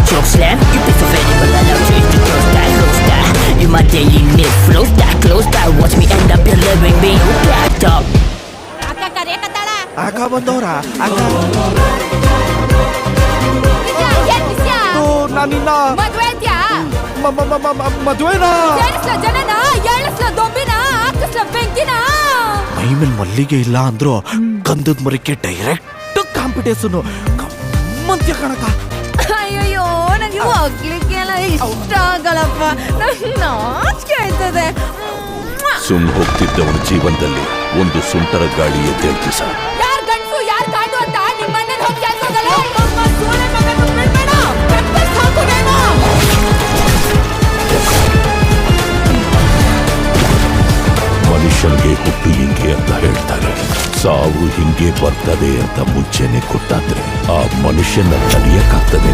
choke slam. You piece of animal, allow change to close that. You my daily need, flows that, close that. Watch me end up delivering me. Black top. ಅಕ್ಕ ಕರೆಯಕತ್ತಾಳ. ಅಕ್ಕ ಬಂದವ್ರ ಅಕ್ಕ ಏನ್ ವಿಷಯ? ನಾನಿನ್ನ ಮದ್ವೆ ಅಂತ್ಯಾ? ಮದುವೆನಾ? ಸೇರಿಸ್ಲ ಜನನ, ಎಳಿಸ್ಲ ದೊಂಬಿನ, ಹಾಕಿಸ್ಲ ಬೆಂಕಿನ. ಮೈ ಮೇಲೆ ಮಲ್ಲಿಗೆ ಇಲ್ಲ ಅಂದ್ರು ಗಂಧದ ಮರಕ್ಕೆ ಡೈರೆಕ್ಟ್ ಕಾಂಪಿಟೇಷನ್ ಕಮ್ಮಂತ್ಯ ಕಣಕ. ಅಯ್ಯಯ್ಯೋ ನಂಗೆ ಹೋಗ್ಲಿಕ್ಕೆಲ್ಲ ಇಷ್ಟ ಆಗಲ್ಲಪ್ಪ, ನಂಗೆ ನಾಚಿಕೆ ಆಯ್ತದೆ. ಸುಮ್ ಹೋಗ್ತಿದ್ದವನ ಜೀವನದಲ್ಲಿ ಒಂದು ಸುಂಟರ ಗಾಳಿ ಎದ್ದೇಳ್ತು ಸರ್. ಯಾರ್ ಗಂಡ್ಸು ಯಾರ್ ಕಾಡು ಅಂತ ನಿಮ್ಮಣ್ಣನ ಹೋಗಿ ಕೇಳ್ಸೋದಲ್ಲ. ನಮ್ಮ ಸೂಳೆ ಮಗನ ಬಿಡ್ಬೇಡ, ಪೆಪ್ಪರ್ ಸಾಕು ನೀನು. ಮನುಷ್ಯನಿಗೆ ಹುಟ್ಟು ಹಿಂಗೆ ಅಂತ ಹೇಳ್ತಾರೆ, ಸಾವು ಹಿಂಗೆ ಬರ್ತದೆ ಅಂತ ಮುಂಚೆನೆ ಗೊತ್ತಾದ್ರೆ ಆ ಮನುಷ್ಯನ ತಡೆಯಕ್ಕಾಗ್ತದೆ